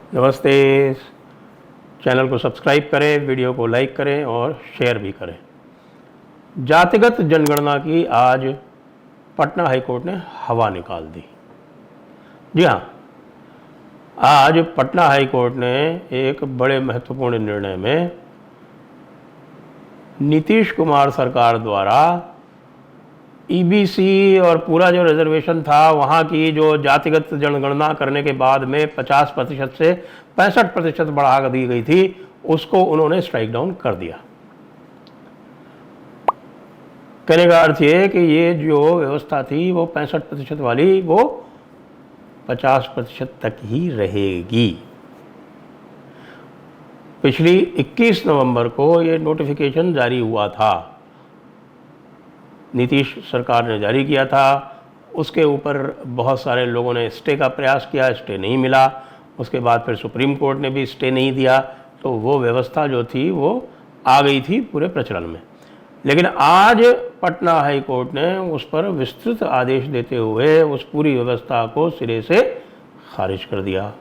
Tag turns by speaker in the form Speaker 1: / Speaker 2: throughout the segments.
Speaker 1: नमस्ते। चैनल को सब्सक्राइब करें, वीडियो को लाइक करें और शेयर भी करें। जातिगत जनगणना की आज पटना हाईकोर्ट ने हवा निकाल दी। जी हाँ, आज पटना हाईकोर्ट ने एक बड़े महत्वपूर्ण निर्णय में नीतीश कुमार सरकार द्वारा ईबीसी और पूरा जो रिजर्वेशन था वहाँ की जो जातिगत जनगणना करने के बाद में 50% से 65% बढ़ा दी गई थी, उसको उन्होंने स्ट्राइक डाउन कर दिया। कहने का अर्थ ये कि ये जो व्यवस्था थी वो 65% वाली वो 50% तक ही रहेगी। पिछली 21 नवंबर को ये नोटिफिकेशन जारी हुआ था, नीतीश सरकार ने जारी किया था। उसके ऊपर बहुत सारे लोगों ने स्टे का प्रयास किया, स्टे नहीं मिला। उसके बाद फिर सुप्रीम कोर्ट ने भी स्टे नहीं दिया, तो वो व्यवस्था जो थी वो आ गई थी पूरे प्रचलन में। लेकिन आज पटना हाई कोर्ट ने उस पर विस्तृत आदेश देते हुए उस पूरी व्यवस्था को सिरे से खारिज कर दिया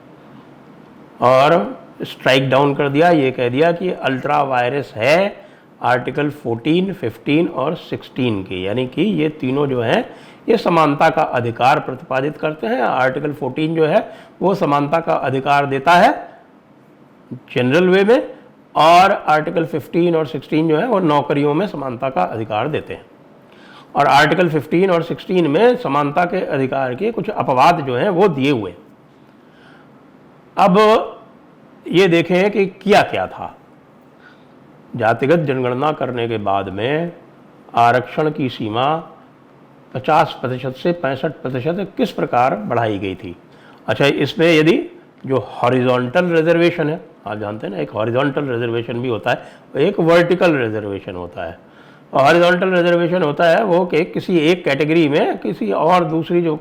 Speaker 1: और स्ट्राइक डाउन कर दिया। ये कह दिया कि अल्ट्रा वायरस है आर्टिकल 14, 15 और 16 की, यानी कि ये तीनों जो हैं ये समानता का अधिकार प्रतिपादित करते हैं। आर्टिकल 14 जो है वो समानता का अधिकार देता है जनरल वे में, और आर्टिकल 15 और 16 जो है वो नौकरियों में समानता का अधिकार देते हैं। और आर्टिकल 15 और 16 में समानता के अधिकार के कुछ अपवाद जो हैं वो दिए हुए। अब ये देखें कि किया क्या था। जातिगत जनगणना करने के बाद में आरक्षण की सीमा 50% से 65% किस प्रकार बढ़ाई गई थी। अच्छा, इसमें यदि जो हॉरिजॉन्टल रिजर्वेशन है, आप जानते हैं ना, एक हॉरिजॉन्टल रिजर्वेशन भी होता है, एक वर्टिकल रिजर्वेशन होता है। हॉरिजॉन्टल रिजर्वेशन होता है वो कि किसी एक कैटेगरी में किसी और दूसरी जो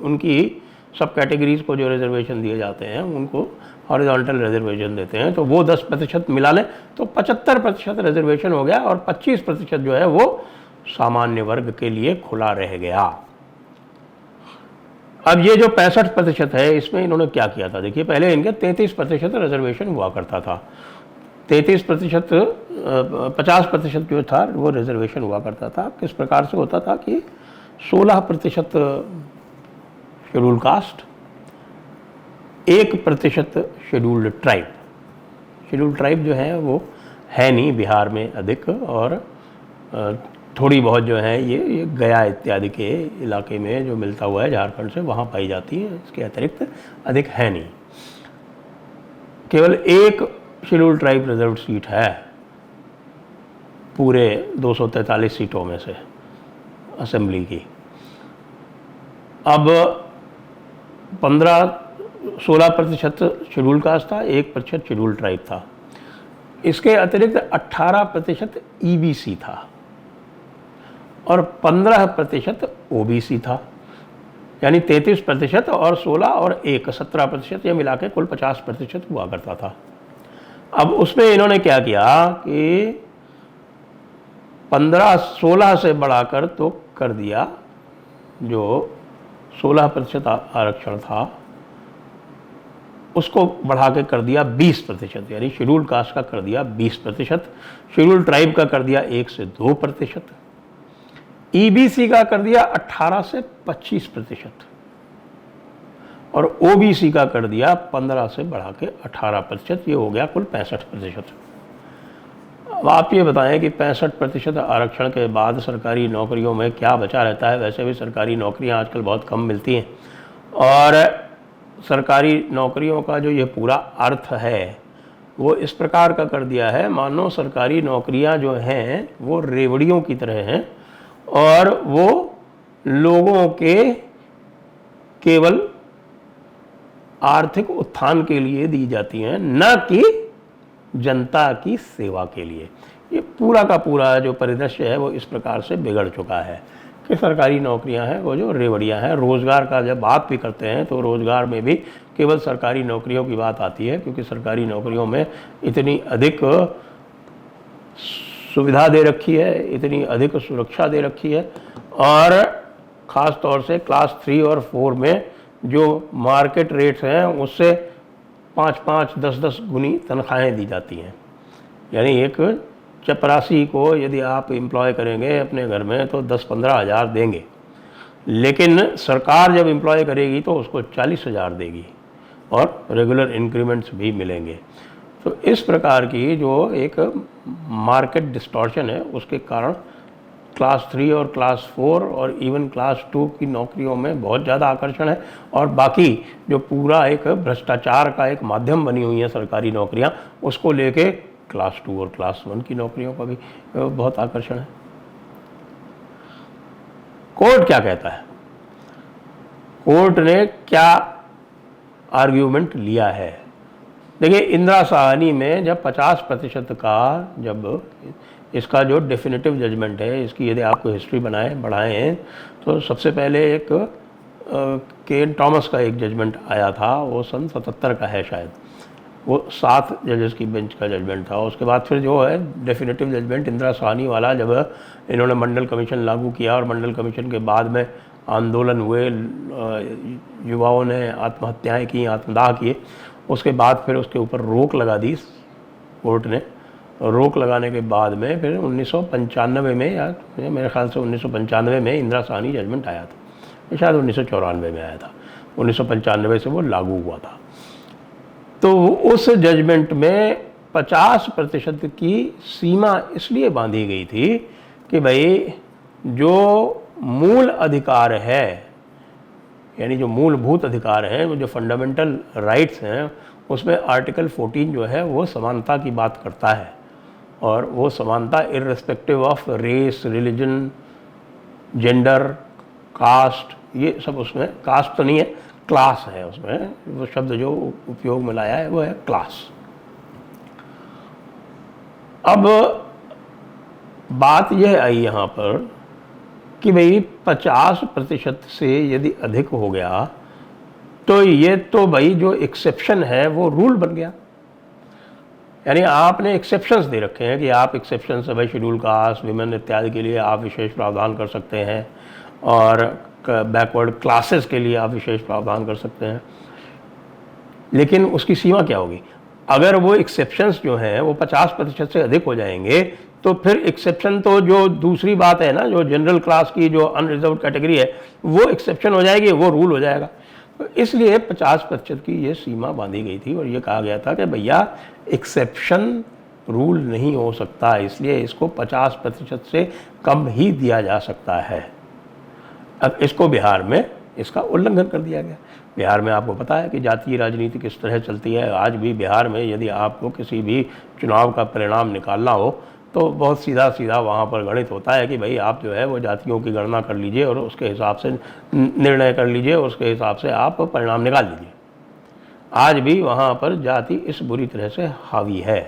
Speaker 1: उनकी सब कैटेगरीज को जो रिजर्वेशन दिए जाते हैं उनको हॉरिजॉन्टल रिजर्वेशन देते हैं, तो वो 10% मिला लें तो 75% रिजर्वेशन हो गया और 25% जो है वो सामान्य वर्ग के लिए खुला रह गया। अब ये जो 65% है इसमें इन्होंने क्या किया था, देखिए पहले इनके 33% रिजर्वेशन हुआ करता था। 33%, 50% जो था वो रिजर्वेशन हुआ करता था। किस प्रकार से होता था कि 16% schedule caste, 1% scheduled tribe. Scheduled tribe जो है वो है नहीं बिहार में अधिक, और थोड़ी बहुत जो है ये गया इत्यादि के इलाके में जो मिलता हुआ है झारखंड से, वहाँ पाई जाती है। इसके अतिरिक्त अधिक है नहीं। केवल एक शेड्यूल्ड ट्राइब रिजर्व सीट है पूरे 243 सीटों में से असेंबली की। अब 16% शेड्यूल कास्ट था, 1% शेड्यूल ट्राइब था। इसके अतिरिक्त 18% ईबीसी था और 15% ओबीसी था, यानी 33% और 16 और 1 17%, ये मिला के कुल 50% हुआ करता था। अब उसमें इन्होंने क्या किया कि 16 से बढ़ाकर तो कर दिया, जो 16% आरक्षण था उसको बढ़ा के कर दिया 20%, यानी शेड्यूल कास्ट का कर दिया 20%, शेड्यूल ट्राइब का कर दिया 1 से 2%, ईबीसी का कर दिया 18 से 25% और ओबीसी का कर दिया 15 से बढ़ा के 18%। ये हो गया कुल 65%। अब आप ये बताएं कि 65% आरक्षण के बाद सरकारी नौकरियों में क्या बचा रहता है। वैसे भी सरकारी नौकरियां आजकल बहुत कम मिलती हैं, और सरकारी नौकरियों का जो ये पूरा अर्थ है वो इस प्रकार का कर दिया है, मानो सरकारी नौकरियां जो हैं वो रेवड़ियों की तरह हैं और वो लोगों के केवल आर्थिक उत्थान के लिए दी जाती हैं, न कि जनता की सेवा के लिए। ये पूरा का पूरा जो परिदृश्य है वो इस प्रकार से बिगड़ चुका है कि सरकारी नौकरियां हैं वो जो रेवड़ियां हैं। रोज़गार का जब बात भी करते हैं तो रोज़गार में भी केवल सरकारी नौकरियों की बात आती है, क्योंकि सरकारी नौकरियों में इतनी अधिक सुविधा दे रखी है, इतनी अधिक सुरक्षा दे रखी है, और ख़ास तौर से क्लास 3 और 4 में जो मार्केट रेट्स हैं उससे 5-5, 10-10 गुनी तनख्वाहें दी जाती हैं। यानी एक चपरासी को यदि आप एम्प्लॉय करेंगे अपने घर में तो 10-15 हज़ार देंगे, लेकिन सरकार जब एम्प्लॉय करेगी तो उसको 40 हज़ार देगी और रेगुलर इंक्रीमेंट्स भी मिलेंगे। तो इस प्रकार की जो एक मार्केट डिस्टॉर्शन है उसके कारण क्लास 3 और क्लास 4 और इवन क्लास 2 की नौकरियों में बहुत ज़्यादा आकर्षण है, और बाकी जो पूरा एक भ्रष्टाचार का एक माध्यम बनी हुई है सरकारी नौकरियां, उसको लेके क्लास 2 और क्लास 1 की नौकरियों का भी बहुत आकर्षण है। कोर्ट क्या कहता है? कोर्ट ने क्या आर्ग्यूमेंट लिया है? देखिए, इंदिरा साहनी में जब 50% का जब इसका जो डेफिनेटिव जजमेंट है, इसकी यदि आपको हिस्ट्री बढ़ाएं हैं तो सबसे पहले एक केन टॉमस का एक जजमेंट आया था, वो सन 77 का है शायद, वो 7 जजेस की बेंच का जजमेंट था। उसके बाद फिर जो है डेफिनेटिव जजमेंट इंदिरा साहनी वाला, जब इन्होंने मंडल कमीशन लागू किया और मंडल कमीशन के बाद में आंदोलन हुए, युवाओं ने आत्महत्याएं की, आत्मदाह किए, उसके बाद फिर उसके ऊपर रोक लगा दी कोर्ट ने। रोक लगाने के बाद में फिर 1995 में, या मेरे ख्याल से 1995 में इंदिरा साहनी जजमेंट आया था, शायद 1994 में आया था, 1995 से वो लागू हुआ था। तो उस जजमेंट में 50% की सीमा इसलिए बांधी गई थी कि भाई जो मूल अधिकार है, यानी जो मूलभूत अधिकार हैं, वो जो फंडामेंटल राइट्स हैं, उसमें आर्टिकल 14 जो है वो समानता की बात करता है, और वो समानता irrespective of race, religion, gender, caste, ये सब उसमें, कास्ट तो नहीं है, क्लास है उसमें, वो शब्द जो उपयोग में लाया है वो है क्लास। अब बात यह आई यहाँ पर कि भाई 50% से यदि अधिक हो गया तो ये तो भाई जो एक्सेप्शन है वो रूल बन गया। यानी आपने एक्सेप्शंस दे रखे हैं कि आप एक्सेप्शन से भाई शेड्यूल कास्ट, विमेन इत्यादि के लिए आप विशेष प्रावधान कर सकते हैं, और बैकवर्ड क्लासेस के लिए आप विशेष प्रावधान कर सकते हैं, लेकिन उसकी सीमा क्या होगी? अगर वो एक्सेप्शंस जो हैं वो 50% से अधिक हो जाएंगे तो फिर एक्सेप्शन तो जो दूसरी बात है ना, जो जनरल क्लास की जो अनरिजर्व कैटेगरी है, वो एक्सेप्शन हो जाएगी, वो रूल हो जाएगा। तो इसलिए 50% की ये सीमा बांधी गई थी, और ये कहा गया था कि भैया एक्सेप्शन रूल नहीं हो सकता, इसलिए इसको 50% से कम ही दिया जा सकता है। अब इसको बिहार में इसका उल्लंघन कर दिया गया। बिहार में आपको पता है कि जातीय राजनीति किस तरह चलती है। आज भी बिहार में यदि आपको किसी भी चुनाव का परिणाम निकालना हो तो बहुत सीधा सीधा वहाँ पर गणित होता है कि भाई आप जो है वो जातियों की गणना कर लीजिए और उसके हिसाब से निर्णय कर लीजिए, और उसके हिसाब से आप परिणाम निकाल लीजिए। आज भी वहाँ पर जाति इस बुरी तरह से हावी है।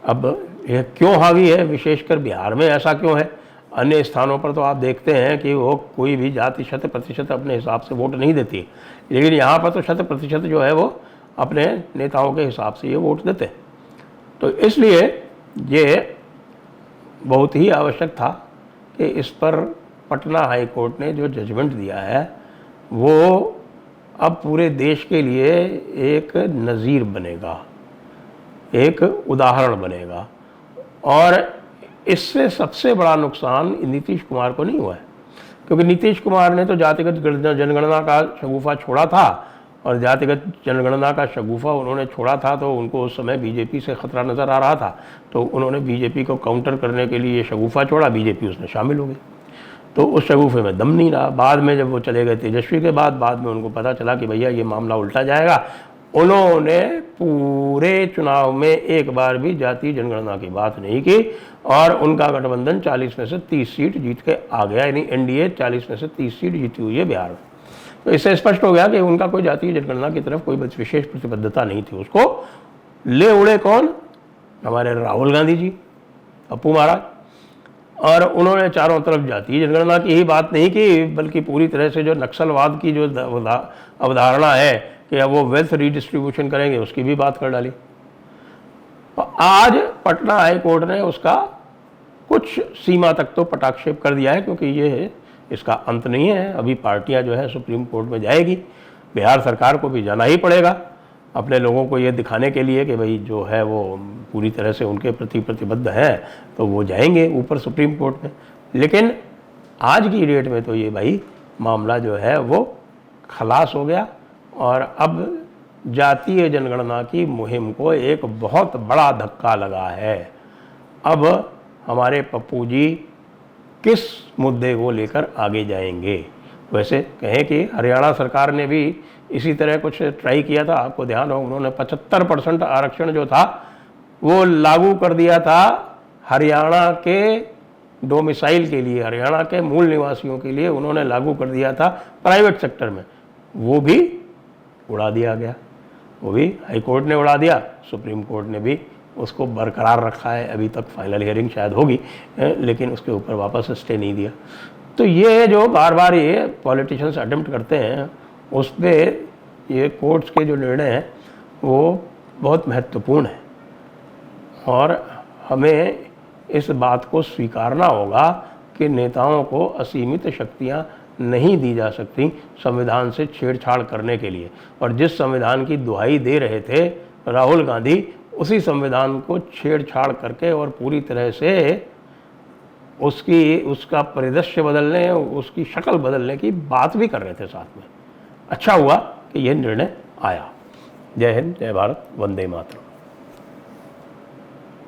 Speaker 1: अब यह क्यों हावी है, विशेषकर बिहार में ऐसा क्यों है? अन्य स्थानों पर तो आप देखते हैं कि वो कोई भी जाति 100% अपने हिसाब से वोट नहीं देती, लेकिन यहाँ पर तो 100% जो है वो अपने नेताओं के हिसाब से ये वोट देते हैं। तो इसलिए ये बहुत ही आवश्यक था कि इस पर पटना हाई कोर्ट ने जो जजमेंट दिया है वो अब पूरे देश के लिए एक नज़ीर बनेगा, एक उदाहरण बनेगा। और इससे सबसे बड़ा नुकसान नीतीश कुमार को नहीं हुआ है, क्योंकि नीतीश कुमार ने तो जातिगत जनगणना का शगुफा छोड़ा था, और जातिगत जनगणना का शगुफा उन्होंने छोड़ा था तो उनको उस समय बीजेपी से खतरा नज़र आ रहा था, तो उन्होंने बीजेपी को काउंटर करने के लिए शगुफा छोड़ा, बीजेपी उसमें शामिल हो गई, तो उस शगुफे में दम नहीं रहा। बाद में जब वो चले गए तेजस्वी के बाद में उनको पता चला कि भैया ये मामला उल्टा जाएगा, उन्होंने पूरे चुनाव में एक बार भी जातीय जनगणना की बात नहीं की, और उनका गठबंधन 40 में से 30 सीट जीत के आ गया, यानी एनडीए 40 में से 30 सीट जीती हुई है बिहार में। तो इससे स्पष्ट हो गया कि उनका कोई जातीय जनगणना की तरफ कोई विशेष प्रतिबद्धता नहीं थी। उसको ले उड़े कौन? हमारे राहुल गांधी जी, अपू महाराज, और उन्होंने चारों तरफ जातीय जनगणना की ही बात नहीं की, बल्कि पूरी तरह से जो नक्सलवाद की जो अवधारणा है कि वो वेल्थ रीडिस्ट्रीब्यूशन करेंगे, उसकी भी बात कर डाली। आज पटना हाई कोर्ट ने उसका कुछ सीमा तक तो पटाक्षेप कर दिया है, क्योंकि ये इसका अंत नहीं है। अभी पार्टियां जो है सुप्रीम कोर्ट में जाएगी, बिहार सरकार को भी जाना ही पड़ेगा। अपने लोगों को ये दिखाने के लिए कि भाई जो है वो पूरी तरह से उनके प्रति प्रतिबद्ध है, तो वो जाएंगे ऊपर सुप्रीम कोर्ट में। लेकिन आज की डेट में तो ये भाई मामला जो है वो खलास हो गया और अब जातीय जनगणना की मुहिम को एक बहुत बड़ा धक्का लगा है। अब हमारे पप्पू जी किस मुद्दे को लेकर आगे जाएंगे। वैसे कहें कि हरियाणा सरकार ने भी इसी तरह कुछ ट्राई किया था, आपको ध्यान हो, उन्होंने 75% आरक्षण जो था वो लागू कर दिया था हरियाणा के डोमिसाइल के लिए, हरियाणा के मूल निवासियों के लिए उन्होंने लागू कर दिया था प्राइवेट सेक्टर में। वो भी उड़ा दिया गया, वो भी हाई कोर्ट ने उड़ा दिया, सुप्रीम कोर्ट ने भी उसको बरकरार रखा है। अभी तक फाइनल हियरिंग शायद होगी, लेकिन उसके ऊपर वापस स्टे नहीं दिया। तो ये जो बार बार ये पॉलिटिशियंस अटेम्प्ट करते हैं, उस पर ये कोर्ट्स के जो निर्णय हैं वो बहुत महत्वपूर्ण है और हमें इस बात को स्वीकारना होगा कि नेताओं को असीमित शक्तियां नहीं दी जा सकती संविधान से छेड़छाड़ करने के लिए। और जिस संविधान की दुहाई दे रहे थे राहुल गांधी, उसी संविधान को छेड़छाड़ करके और पूरी तरह से उसका परिदृश्य बदलने, उसकी शक्ल बदलने की बात भी कर रहे थे साथ में। अच्छा हुआ कि यह निर्णय आया। जय हिंद, जय भारत, वंदे मातरम।